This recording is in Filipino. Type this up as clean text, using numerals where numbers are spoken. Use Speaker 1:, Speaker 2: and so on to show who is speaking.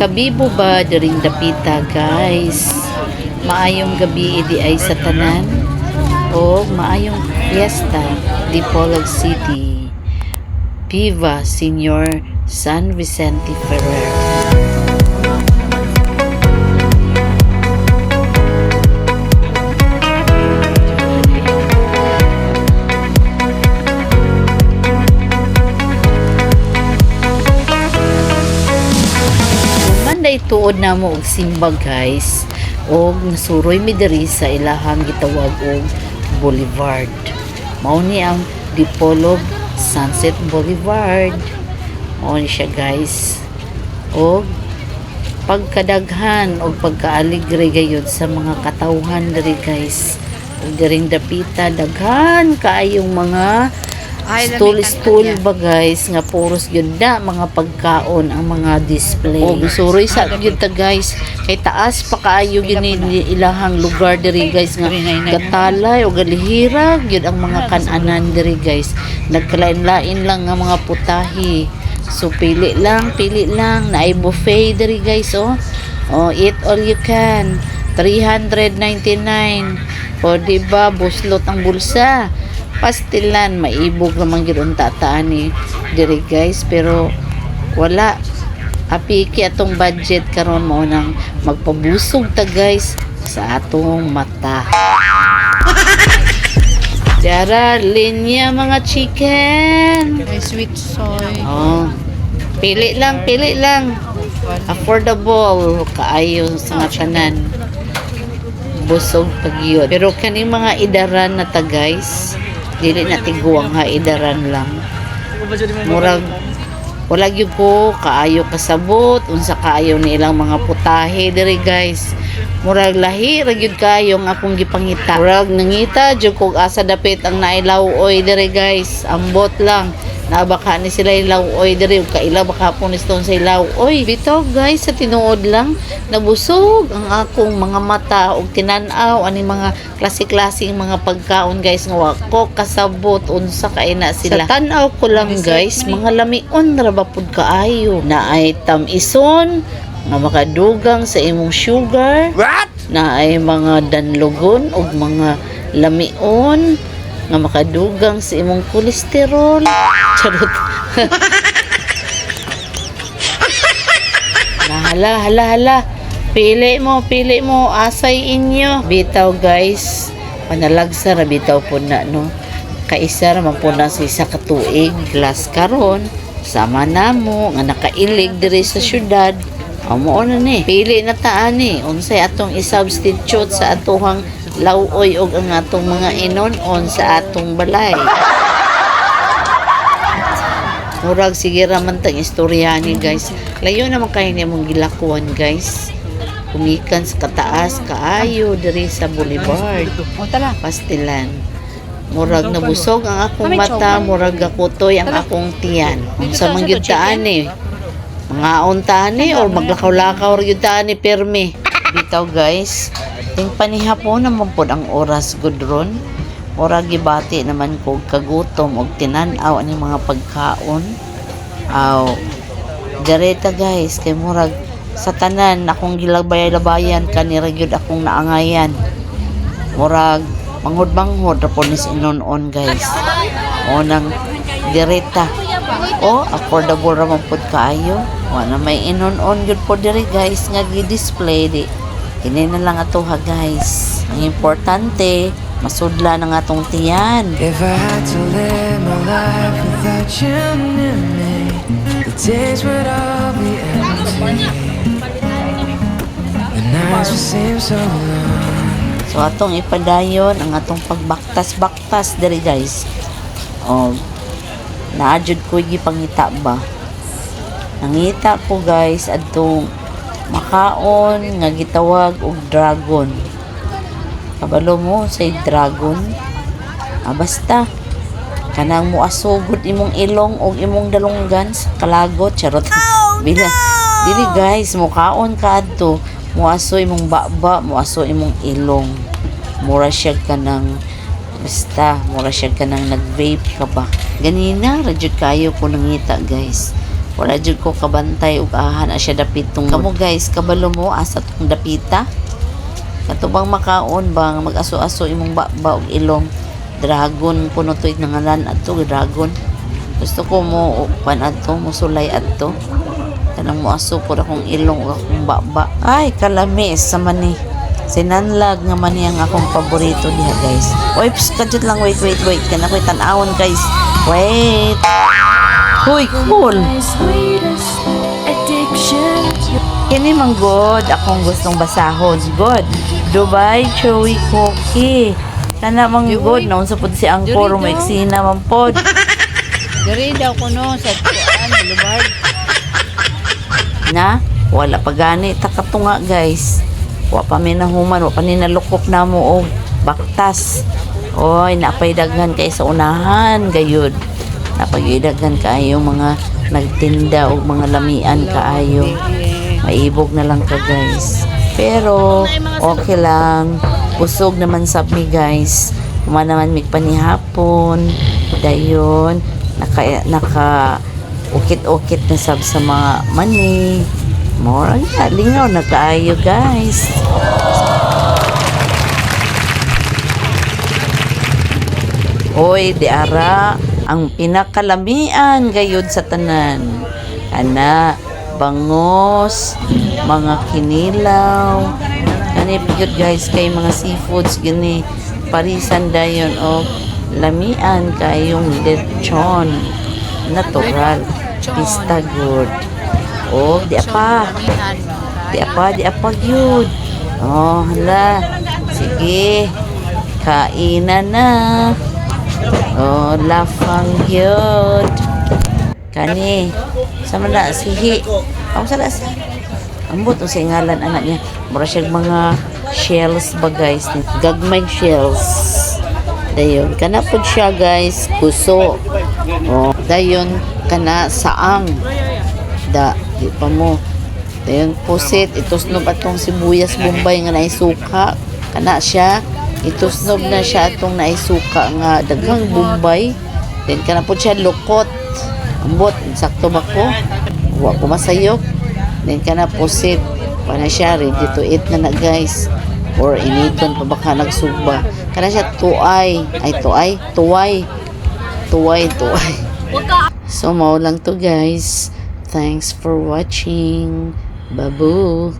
Speaker 1: Kabibo ba during dapita guys? Maayong gabi idi ay sa tanan o maayong fiesta di Polog City. Viva Senior San Vicente Ferrer. Manday tuod na mo og simba guys, og nasuroy mi diri sa ilahang gitawag og Boulevard. Mao ni ang Dipolog Sunset Boulevard. Mao ni siya guys. Og pagkadaghan og pagkaaligre gayud sa mga katawhan diri guys. Og diring dapita daghan kaayong mga stool ba guys nga puros yun na mga pagkaon ang mga display. O gusuroy sa yun ta guys, kay taas pa kaayo gini ilahang lugar diri guys nga gatalay o galihira yun ang mga kananan diri guys. Nagkalain-lain lang nga mga putahi. So pili lang na ay buffet diri guys. Eat all you can, 399. O diba buslot ang bulsa. Pastilan, maibog naman ganoon tataan ni diri guys, pero wala apiki atong budget karon mo nang magpabusog ta guys sa atong mata. Dara linya mga chicken.
Speaker 2: May sweet soy.
Speaker 1: Pili lang. Affordable kaayo sa tanan. Busog pagyud. Pero kaning mga idaran na ta guys, dili na tiguang ha, idaran lang. Murag wala gyud ko kaayo kasabot unsa kaayo ni ilang mga putahe diri guys. Murag lahi ra gyud kayo nga akong gipangita. Murag nangita jud kog asa dapit ang nailaw-oy diri guys. Ambot lang. Nabaka ni sila ilaw-oy diri ug kaila baka pon iston sa ilaw-oy. Bitaw guys, sa tinuod lang nabusog ang akong mga mata og tinan-aw ani mga klase-klaseng mga pagkaon guys nga wako kasabot unsa kay na sila. Sa tan-aw ko lang guys, mga lamion ra ba pud kaayo. Na ay tamison nga makadugang sa imong sugar. What? Na ay mga danlogon og mga lamion nga makadugang sa imong kolesterol. Charot. Hala. Pili mo, asay inyo. Bitaw guys, panalagsa ra bitaw po na no. Kaisa ra man po na sa isa ka tuig. Last karon, sama namo nga nakailig diri sa syudad. Amo na ni. Pili na taan ni. Unsay atong i-substitute sa atuhang law-oy og ang atong mga inon-on sa atong balay. Murag sige ra man tang istorya ni guys. Layo naman kayo ni mong gilakuan guys. Kumikan sa kataas kaayo diri sa Boulevard. Pastilan. Murag nabusog ang akong mata, murag gakutoy ang akong tiyan. Unsa man gyud taan ni? Mga untaan ni or maglakaw-lakaw gyud taan ni permi. Bitaw guys, ting panihapon naman pod ang oras gudron. Ora gibati naman ko kagutom og tinan-aw ani mga pagkaon. Gareta guys, kay murag sa tanan akong gilabay-labayan kanira gyud akong naangayan. Murag manghod-manghod ra pod ni inon-on guys. O nang direta. Affordable ra man pod kaayo. Wala may inon-on gyud pod diri guys nga gi-display di. Kini na lang ato ha guys. Ang importante, masudla ng atong tiyan.
Speaker 3: If I had to live my life without you near me, the days would all be empty. The nights would seem so long.
Speaker 1: So atong ipadayon ang atong pagbaktas-baktas diri guys. Naadjud ko gipangita ba. Nangita ko guys adtong makaon nga gitawag og dragon. Kabalo mo say dragon. Basta kanang muasugod imong ilong og imong dalunggan sa kalagot. Charot. Dili guys, mukaon ka adto. Muaso imong baba, muaso imong ilong. Mura siya kanang nag-vape ka ba. Ganina, radyod kayo ko nangita guys. Wala jud ko kabantay ug aha na siya dapitong. Kamo guys, kabalo mo asa tong dapita. Katubang makaon bang mag-aso-aso imong ba og ilong. Dragon puno to nangalan adto dragon. Gusto ko mo pan adto mo sulay adto. Kanang mo aso pud akong ilong ug akong baba. Ay kalamis sa mani. Sinanlag nga man yang akong paborito diha guys. Oy, kadjut lang wait. Kana ko'y tan-awon guys. Wait. Huy, cool.
Speaker 3: My sweetest addiction.
Speaker 1: Kini man good akong gustong basahon. Good. Dubai Chewy Cookie. Kana man good naon sa pud si Angkor mo eksina man pod.
Speaker 2: Diri daw ko no sa tuan Boulevard.
Speaker 1: Na wala pa gani takatunga guys. Wa pa mi nahuman, wa pa ni nalukop na mo og baktas. Oy, napay daghan kay sa unahan gayud. Napay daghan kaayo mga nagtinda og mga lamian kaayo. Maibog na lang ka guys. Pero okay lang. Busog naman sab mi guys. Kuma naman mig panihapon. Dayon naka ukit-ukit na sab sa mga mani. More lingaw na kaayo guys. Oy, di ara ang pinakalamian gayud sa tanan. Ana, bangos, mga kinilaw. Kani pigod guys kay mga seafoods gini parisan dayon og lamian kayong lechon natural pista good. Oh, di apa gyud. Oh, hala. Sige. Kainan na. Oh, lafang gyud. Kani. Sama na sihi. Ang sala si. Ambot ang singalan anak niya. Mura siya mga shells ba guys. Gagmay shells. Dayon. Kana po siya guys. Kuso. Oh, dayon. Kana saang. Di pa mo. Dayon pusit. Itusnob atong sibuyas bombay nga naisuka. Kana siya. Itusnob na siya atong naisuka nga daghang bombay. Then kana po siya lukot. Ambot. Sakto ba ko? Wa ko masayok. Then kana pusit. Pana siya ready to eat na guys. Or initon pa baka nagsugba. Kana siya tuay. Tuway. So mao lang to guys. Thanks for watching. Babu.